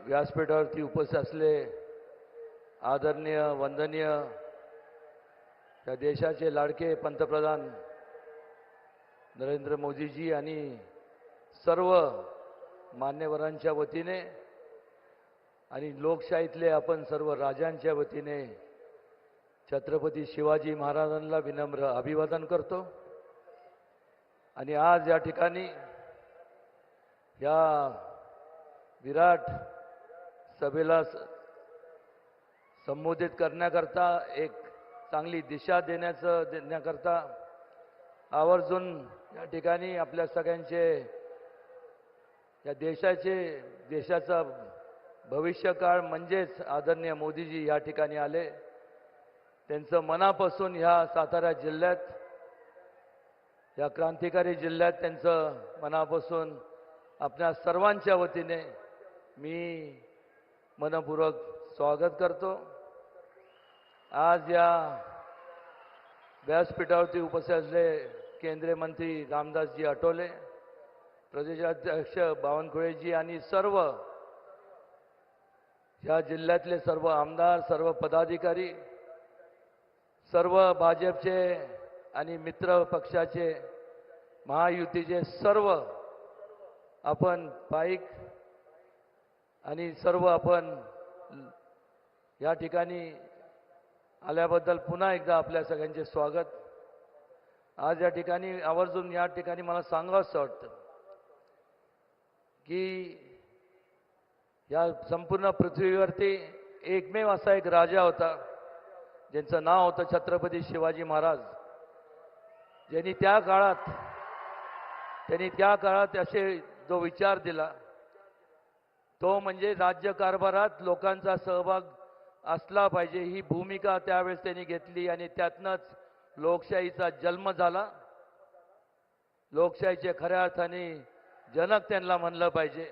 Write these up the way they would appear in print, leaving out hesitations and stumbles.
व्यासपीठावरती उपस्थित असले आदरणीय वंदनीय त्या देशाचे लाडके पंतप्रधान नरेंद्र मोदीजी आणि सर्व मान्यवरांच्या वतीने आणि लोकशाहीतले आपण सर्व राजांच्या वतीने छत्रपती शिवाजी महाराजांना विनम्र अभिवादन करतो। आणि आज या ठिकाणी या विराट सभेला संबोधित करण्याकरता एक चांगली दिशा देण्याकरता आवर्जून या ठिकाणी आपल्या सगळ्यांचे या देशाचा भविष्यकाळ म्हणजेच आदरणीय मोदीजी या ठिकाणी आले। त्यांचं मनापासून ह्या सातारा जिल्ह्यात या क्रांतिकारी जिल्ह्यात त्यांचं मनापासून आपल्या सर्वांच्या वतीने मी मनपूर्वक स्वागत करतो। आज या व्यासपीठावरती उपस्थित असलेले केंद्रीय मंत्री रामदासजी आठवले, प्रदेशाध्यक्ष बावनकुळेजी आणि सर्व या जिल्ह्यातले सर्व आमदार, सर्व पदाधिकारी, सर्व भाजपचे आणि मित्र पक्षाचे महायुतीचे सर्व आपण पाईक आणि सर्व आपण या ठिकाणी आल्याबद्दल पुन्हा एकदा आपल्या सगळ्यांचे स्वागत। आज या ठिकाणी आवर्जून या ठिकाणी मला सांगावंसं वाटतं की या संपूर्ण पृथ्वीवरती एकमेव असा एक राजा होता ज्यांचं नाव होतं छत्रपती शिवाजी महाराज। ज्यांनी त्या काळात असे जो विचार दिला तो म्हणजे राज्यकारभारात लोकांचा सहभाग असला पाहिजे ही भूमिका त्यावेळेस त्यांनी घेतली आणि त्यातनंच लोकशाहीचा जन्म झाला। लोकशाहीचे खऱ्या अर्थाने जनक त्यांना म्हणलं पाहिजे।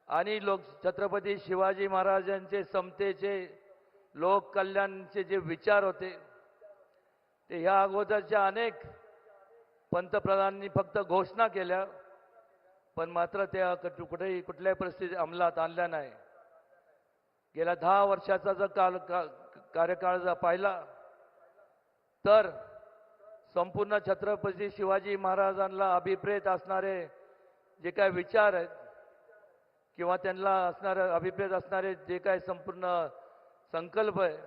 आणि छत्रपती शिवाजी महाराजांचे समतेचे लोक कल्याणचे जे विचार होते ते ह्या अगोदरच्या अनेक पंतप्रधानांनी फक्त घोषणा केल्या पण मात्र त्या कुठल्याही परिस्थितीत अंमलात आणल्या नाही। गेल्या 10 वर्षाचा जर कार्यकाळ जर पाहिला तर संपूर्ण छत्रपती शिवाजी महाराजांना अभिप्रेत असणारे जे काय विचार आहेत किंवा त्यांना अभिप्रेत असणारे जे काय संपूर्ण संकल्प आहे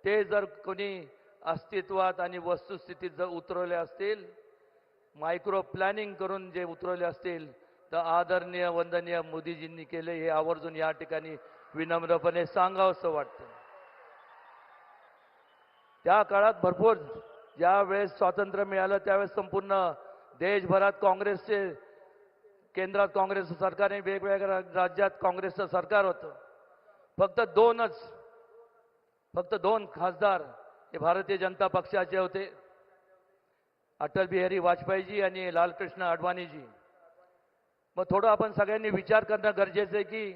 ते जर कोणी अस्तित्वात आणि वस्तुस्थितीत जर उतरवले असतील, मायक्रो प्लॅनिंग करून जे उतरवले असतील तर आदरणीय वंदनीय मोदीजींनी केले हे आवर्जून या ठिकाणी विनम्रपणे सांगावंसं वाटतं। त्या काळात भरपूर ज्या वेळेस स्वातंत्र्य मिळालं त्यावेळेस संपूर्ण देशभरात केंद्रात काँग्रेस सरकारने वेगवेगळ्या राज्यात काँग्रेसचं सरकार होतं। फक्त दोन खासदार हे भारतीय जनता पक्षाचे होते, अटल बिहारी वाजपेयीजी आणि लालकृष्ण अडवाणीजी। मग थोडं आपण सगळ्यांनी विचार करणं गरजेचं आहे की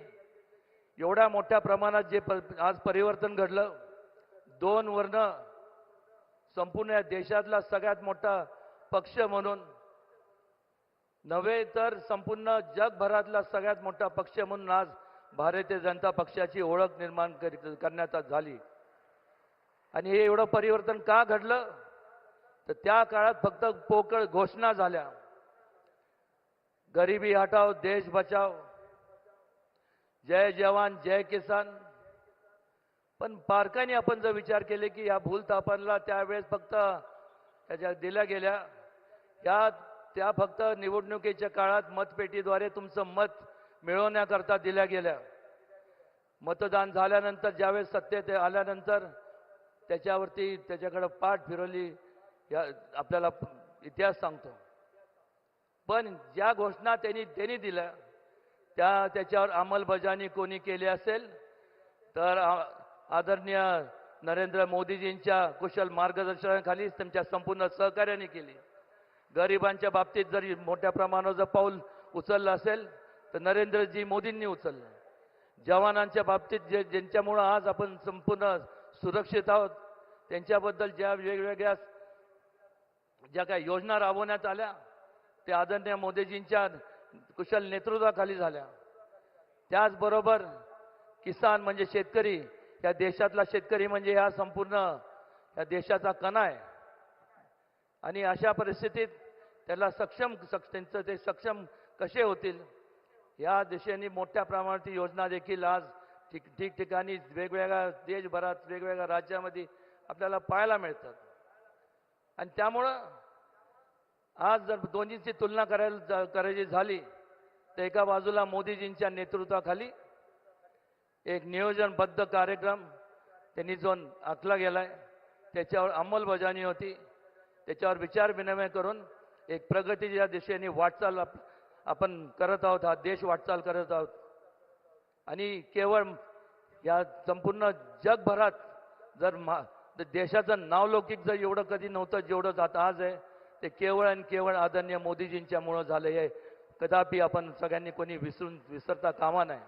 एवढ्या मोठ्या प्रमाणात जे आज परिवर्तन घडलं, 2 वर्ण संपूर्ण देशातला सगळ्यात मोठा पक्ष म्हणून नव्हे तर संपूर्ण जगभरातला सगळ्यात मोठा पक्ष म्हणून आज भारतीय जनता पक्षाची ओळख निर्माण करण्यात झाली। आणि हे एवढं परिवर्तन का घडलं तर त्या काळात फक्त पोकळ घोषणा झाल्या, गरिबी हटाओ देश बचाओ, जय जवान जय किसान। पण बारकाईने आपण जर विचार केले की या भूलथापांना त्यावेळेस फक्त त्याच्या दिल्या गेल्या त्या फक्त निवडणुकीच्या काळात मतपेटीद्वारे तुमचं मत मिळवण्याकरता दिल्या गेल्या। मतदान झाल्यानंतर ज्यावेळेस सत्तेत आल्यानंतर त्याच्याकडे पाठ फिरवली आपल्याला इतिहास सांगतो। पण ज्या घोषणा त्यांनी दिल्या त्याच्यावर अंमलबजावणी कोणी केली असेल तर आदरणीय नरेंद्र मोदीजींच्या कुशल मार्गदर्शनाखाली त्यांच्या संपूर्ण सहकार्याने केली। गरिबांच्या बाबतीत जरी मोठ्या प्रमाणावर जर पाऊल उचललं असेल तर नरेंद्रजी मोदींनी उचललं। जवानांच्या बाबतीत ज्यांच्यामुळं आज आपण संपूर्ण सुरक्षित आहोत त्यांच्याबद्दल ज्या वेगवेगळ्या ज्या काही योजना राबवण्यात आल्या त्या आदरणीय मोदीजींच्या कुशल नेतृत्वाखाली झाल्या। त्याचबरोबर किसान म्हणजे शेतकरी, या देशातला शेतकरी म्हणजे या संपूर्ण या देशाचा कणा आहे. आणि अशा परिस्थितीत त्याला त्यांचं ते सक्षम कसे होतील या दिशेने मोठ्या प्रमाणात योजना देखील आज ठिकठिकाणी वेगवेगळ्या देशभरात वेगवेगळ्या राज्यामध्ये आपल्याला पाहायला मिळतात. आणि त्यामुळं आज जर दोन्हीची तुलना करायची झाली तर एका बाजूला मोदीजींच्या नेतृत्वाखाली एक नियोजनबद्ध कार्यक्रम त्यांनी जो आखला गेलाय, त्याच्यावर अंमलबजावणी होती, त्याच्यावर विचारविनिमय करून एक प्रगतीच्या दिशेने वाटचाल आपण करत आहोत. हा देश वाटचाल करत आहोत. आणि केवळ या संपूर्ण जगभरात जर देशाचं नावलौकिक जर एवढं कधी नव्हतं जेवढं आता आज आहे, ते केवळ आणि केवळ आदरणीय मोदीजींच्यामुळं झालं आहे. कदापि आपण सगळ्यांनी कोणी विसरता कामा नाही.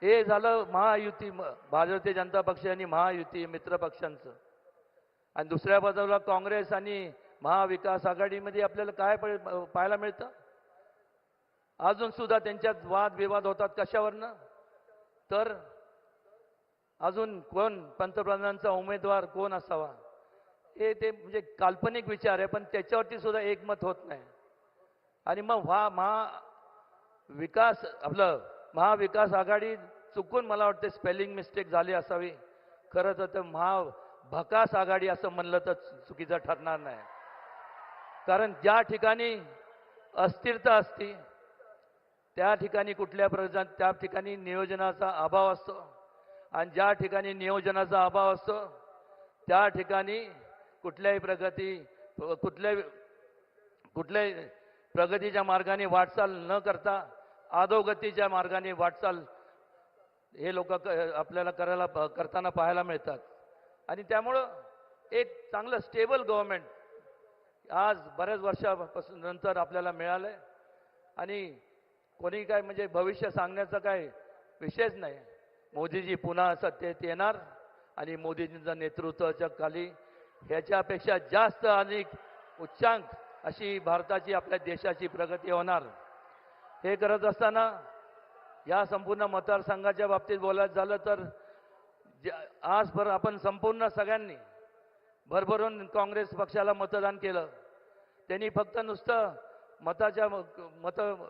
हे झालं महायुती, भारतीय जनता पक्ष आणि महायुती मित्र पक्षांचं. आणि दुसऱ्या बाजूला काँग्रेस आणि महाविकास आघाडीमध्ये आपल्याला काय पाहायला मिळतं? अजून सुद्धा त्यांच्यात वादविवाद होतात. कशावरनं? तर अजून कोण पंतप्रधानांचा उमेदवार कोण असावा, हे ते म्हणजे काल्पनिक विचार आहे, पण त्याच्यावरती सुद्धा एकमत होत नाही. आणि मग महाविकास आघाडी चुकून मला वाटते स्पेलिंग मिस्टेक झाली असावी. खरं तर महाभकास आघाडी असं म्हणलं तर चुकीचं ठरणार नाही. कारण ज्या ठिकाणी अस्थिरता असते त्या ठिकाणी त्या ठिकाणी नियोजनाचा अभाव असतो. आणि ज्या ठिकाणी नियोजनाचा अभाव असतो त्या ठिकाणी कुठल्याही प्रगतीच्या मार्गाने वाटचाल न करता अधोगतीच्या मार्गाने वाटचाल हे लोक आपल्याला करताना पाहायला मिळतात. आणि त्यामुळं एक चांगलं स्टेबल गव्हर्नमेंट आज बऱ्याच वर्षापासून नंतर आपल्याला मिळालंय. आणि कोणी काय म्हणजे भविष्य सांगण्याचा काय विषयच नाही. मोदीजी पुन्हा सत्तेत येणार आणि मोदीजींच्या नेतृत्वाच्या खाली ह्याच्यापेक्षा जास्त आणि उच्चांक अशी भारताची आपल्या देशाची प्रगती होणार. हे करत असताना या संपूर्ण मतदारसंघाच्या बाबतीत बोलायचं झालं तर आजभर आपण संपूर्ण सगळ्यांनी भरभरून काँग्रेस पक्षाला मतदान केलं. त्यांनी फक्त नुसतं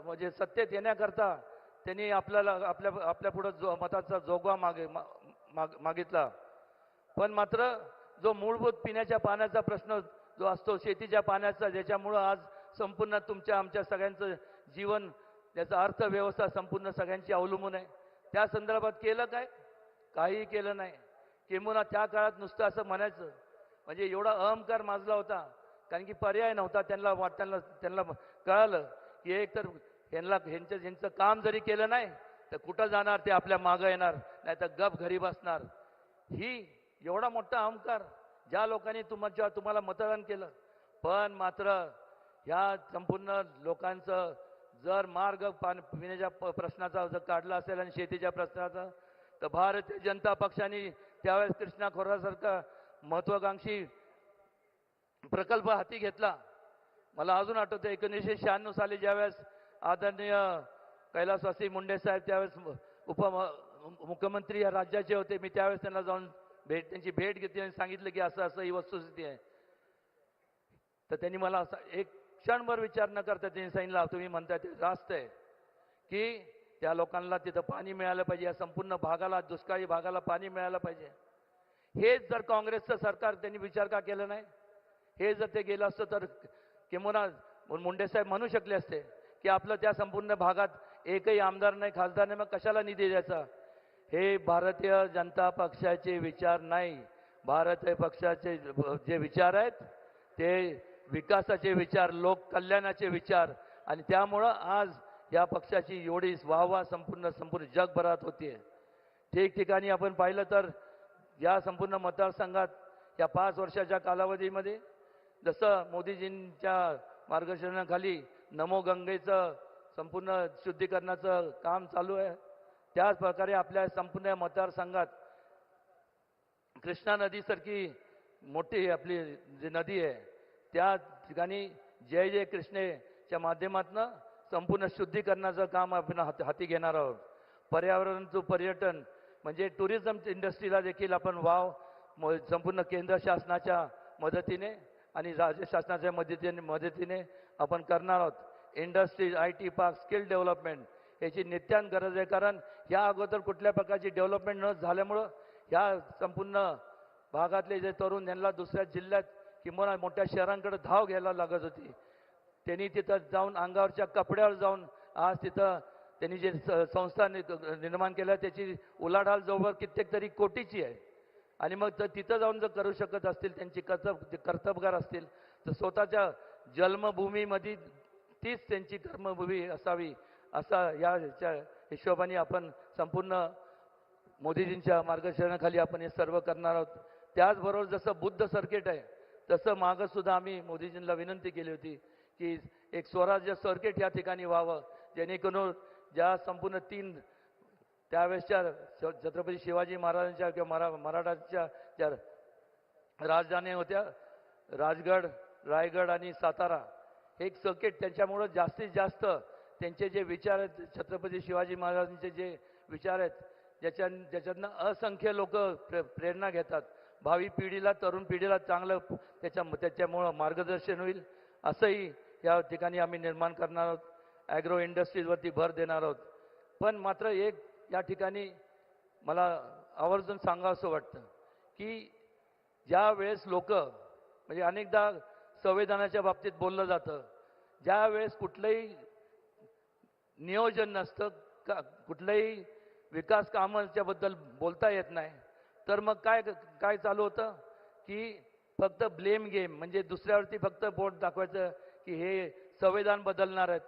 म्हणजे सत्तेत येण्याकरता त्यांनी आपल्या पुढं मताचा जोगवा मागितला. पण मात्र जो मूलभूत पिण्याच्या पाण्याचा प्रश्न जो असतो, शेतीच्या पाण्याचा, ज्याच्यामुळं आज संपूर्ण आमच्या सगळ्यांचं जीवन, त्याचा अर्थव्यवस्था संपूर्ण सगळ्यांची अवलंबून आहे, त्या संदर्भात केलं काय? काहीही केलं नाही. किंबहुना त्या काळात नुसतं असं म्हणायचं म्हणजे एवढा अहंकार माजला होता, कारण की पर्याय नव्हता. त्यांना कळालं की एक तर ह्यांचं काम जरी केलं नाही तर कुठं जाणार, ते आपल्या मागं येणार, नाही तर गप घरी बसणार. ही एवढा मोठा अहंकार ज्या लोकांनी तुम्हाला मतदान केलं. पण मात्र ह्या संपूर्ण लोकांचं जर मार्ग पिण्याच्या प्रश्नाचा जर काढला असेल आणि शेतीच्या प्रश्नाचा, तर भारतीय जनता पक्षाने त्यावेळेस कृष्णा खोऱ्यासारखा महत्वाकांक्षी प्रकल्प हाती घेतला. मला अजून आठवतं 1996 साली ज्यावेळेस आदरणीय कैलासवासी मुंडे साहेब त्यावेळेस उपमुख्यमंत्री या राज्याचे होते. मी त्यावेळेस त्यांना जाऊन त्यांची भेट घेतली आणि सांगितलं की असं ही वस्तुस्थिती आहे. तर त्यांनी मला असा एक क्षणभर विचार न करता त्यांनी सांगितलं, तुम्ही म्हणताय ते रास्त आहे की त्या लोकांना तिथं पाणी मिळालं पाहिजे, या संपूर्ण भागाला, दुष्काळी भागाला पाणी मिळालं पाहिजे. हेच जर काँग्रेसचं सरकार त्यांनी विचार का केलं नाही? हे जर ते गेलं असतं तर किंबहुना मुंडे साहेब म्हणू शकले असते की आपलं त्या संपूर्ण भागात एकही आमदार नाही, खासदार नाही, मग कशाला निधी द्यायचा? हे भारतीय जनता पक्षाचे विचार नाही. भारतीय पक्षाचे जे विचार आहेत ते विकासाचे विचार, लोक कल्याणाचे विचार. आणि त्यामुळं आज या पक्षाची एवढी वाहवा संपूर्ण जगभरात होतीये. ठिकठिकाणी आपण पाहिलं तर या संपूर्ण मतदारसंघात या 5 वर्षाच्या कालावधीमध्ये जसं मोदीजींच्या मार्गदर्शनाखाली नमो गंगेचं संपूर्ण शुद्धीकरणाचं काम चालू आहे, त्याच प्रकारे आपल्या संपूर्ण मतदारसंघात कृष्णा नदीसारखी मोठी आपली जी नदी आहे त्या ठिकाणी जय जय कृष्णेच्या माध्यमातून संपूर्ण शुद्धीकरणाचं काम आपण हाती घेणार आहोत. पर्यावरणचं पर्यटन म्हणजे टुरिझम इंडस्ट्रीला देखील आपण वाव संपूर्ण केंद्र शासनाच्या मदतीने आणि राज्य शासनाच्या मदतीने आपण करणार आहोत। Industries, IT park, skill development याची नित्यान गरज आहे, कारण या अगोदर कुठल्या प्रकारची डेव्हलपमेंट न झाल्यामुळं ह्या संपूर्ण भागातले जे तरुण यांना दुसऱ्या जिल्ह्यात किंवा मोठ्या शहरांकडे धाव घ्यायला लागत होती। त्यांनी तिथं जाऊन अंगावरच्या कपड्यावर जाऊन आज तिथं त्यांनी जे संस्था निर्माण केल्या त्याची उलाढाल जवळ कित्येक तरी कोटीची आहे। आणि मग तिथं जाऊन जर करू शकत असतील, त्यांची कर्तबगार असतील, तर स्वतःच्या जन्मभूमीमध्ये तीच त्यांची कर्मभूमी असावी असा या हिशोबाने आपण संपूर्ण मोदीजींच्या मार्गदर्शनाखाली आपण हे सर्व करणार आहोत। त्याचबरोबर जसं बुद्ध सर्किट आहे तसं मागं सुद्धा आम्ही मोदीजींना विनंती केली होती की एक स्वराज्य सर्किट या ठिकाणी व्हावं, जेणेकरून ज्या संपूर्ण 3 त्यावेळेसच्या छत्रपती शिवाजी महाराजांच्या किंवा मराठाच्या ज्या राजधानी होत्या, राजगड, रायगड आणि सातारा, हे एक सर्किट त्याच्यामुळं जास्तीत जास्त त्यांचे जे विचार आहेत, छत्रपती शिवाजी महाराजांचे जे विचार आहेत, ज्याच्यातनं असंख्य लोक प्रेरणा घेतात, भावी पिढीला, तरुण पिढीला चांगलं त्याच्यामुळं मार्गदर्शन होईल असंही या ठिकाणी आम्ही निर्माण करणार आहोत। ॲग्रो इंडस्ट्रीजवरती भर देणार आहोत। पण मात्र एक या ठिकाणी मला आवर्जून सांगावं असं वाटतं की ज्या वेळेस लोक म्हणजे अनेकदा संविधानाच्या बाबतीत बोललं जातं, ज्या वेळेस कुठलंही नियोजन नसतं, कुठलंही विकास कामांच्या बद्दल बोलता येत नाही, तर मग काय चालू होतं की फक्त ब्लेम गेम, म्हणजे दुसऱ्यावरती फक्त बोट दाखवायचं की हे संविधान बदलणार आहेत।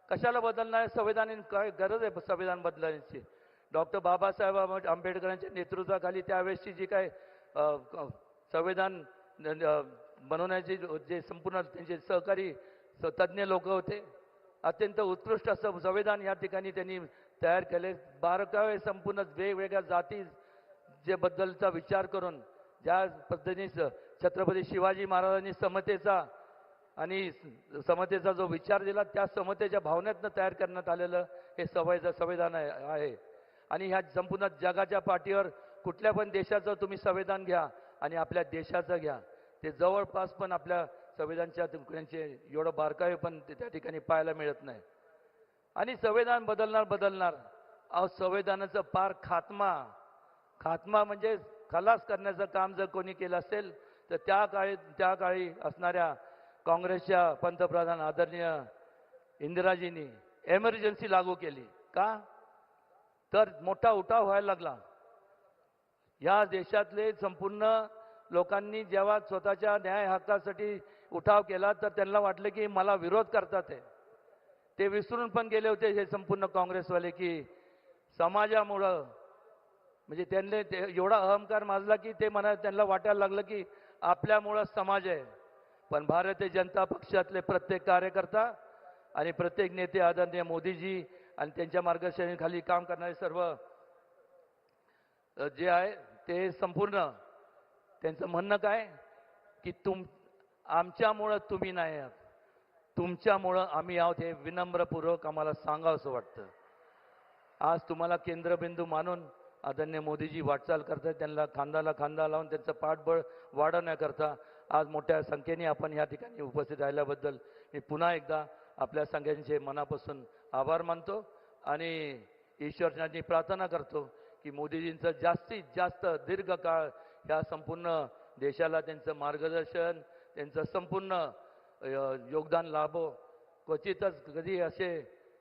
कशाला बदलणार आहे संविधान? काय गरज आहे संविधान बदलण्याची? डॉक्टर बाबासाहेब आंबेडकरांच्या नेतृत्वाखाली त्यावेळेसची जी काय संविधान बनवण्याची जे संपूर्ण त्यांचे सहकारी तज्ज्ञ लोक होते, अत्यंत उत्कृष्ट असं संविधान या ठिकाणी त्यांनी तयार केले। 12 संपूर्ण वेगवेगळ्या जाती जे बद्दलचा विचार करून ज्या पद्धतीने छत्रपती शिवाजी महाराजांनी समतेचा जो विचार दिला, त्या समतेच्या भावनेतनं तयार करण्यात आलेलं हे संविधान आहे। आणि ह्या संपूर्ण जगाच्या पाठीवर कुठल्या पण देशाचं तुम्ही संविधान घ्या आणि आपल्या देशाचं घ्या, ते जवळपास पण आपल्या संविधानच्या तुकड्यांचे एवढं बारकावे पण त्या ठिकाणी पाहायला मिळत नाही। आणि संविधान बदलणार अहो, संविधानाचं पार खात्मा म्हणजे खलास करण्याचं काम जर कोणी केलं असेल तर त्या काळी असणाऱ्या काँग्रेसच्या पंतप्रधान आदरणीय इंदिराजींनी एमर्जन्सी लागू केली। का? तर मोठा उठाव व्हायला लागला। या देशातले संपूर्ण लोकांनी जेव्हा स्वतःच्या न्याय हक्कासाठी उठाव केला तर त्यांना वाटलं की मला विरोध करतात आहे। ते विसरून पण गेले होते हे संपूर्ण काँग्रेसवाले की समाजामुळं, म्हणजे त्यांनी एवढा अहंकार माजला की त्यांना वाटायला लागलं की आपल्यामुळं समाज आहे। पण भारतीय जनता पक्षातले प्रत्येक कार्यकर्ता आणि प्रत्येक नेते आदरणीय मोदीजी आणि त्यांच्या मार्गदर्शनाखाली काम करणारे सर्व जे आहे ते संपूर्ण त्यांचं म्हणणं काय की आमच्यामुळं तुम्ही नाही आहात, तुमच्यामुळं आम्ही आहोत, हे विनम्रपूर्वक आम्हाला सांगावं असं वाटतं। आज तुम्हाला केंद्रबिंदू मानून आदरणीय मोदीजी वाटचाल करतात, त्यांना खांद्याला खांदा लावून त्यांचं पाठबळ वाढवण्याकरता आज मोठ्या संख्येने आपण या ठिकाणी उपस्थित राहिल्याबद्दल मी पुन्हा एकदा आपल्या सगळ्यांचे मनापासून आभार मानतो आणि ईश्वरांनी प्रार्थना करतो की मोदीजींचं जास्तीत जास्त दीर्घकाळ ह्या संपूर्ण देशाला त्यांचं मार्गदर्शन, त्यांचं संपूर्ण योगदान लाभो। क्वचितच कधी असे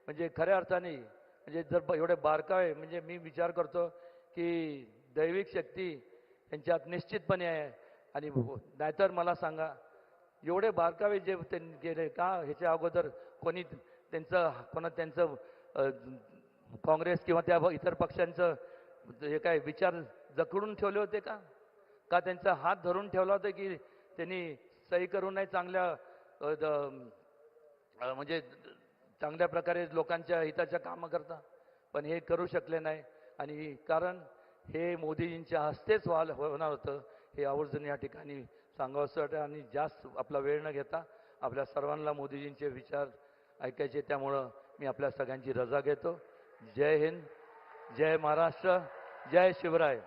म्हणजे खऱ्या अर्थाने म्हणजे जर एवढे बारकावे, म्हणजे मी विचार करतो की दैविक शक्ती त्यांच्यात निश्चितपणे आहे। आणि नाहीतर मला सांगा, एवढे बारकावे जे त्यांनी केले का ह्याच्या अगोदर त्यांचं काँग्रेस किंवा त्या इतर पक्षांचं हे काय विचार जखडून ठेवले होते का? त्यांचा हात धरून ठेवला होता की त्यांनी सही करू नये चांगल्या म्हणजे चांगल्या प्रकारे लोकांच्या हिताच्या कामं करता? पण हे करू शकले नाही आणि कारण हे मोदीजींच्या हस्तेच होणार होतं हे आवर्जून या ठिकाणी सांगावंसं वाटतं। आणि जास्त आपला वेळ न घेता आपल्या सर्वांना मोदीजींचे विचार ऐकायचे, त्यामुळं मी आपल्या सगळ्यांची रजा घेतो। जय हिंद, जय महाराष्ट्र, जय शिवराय.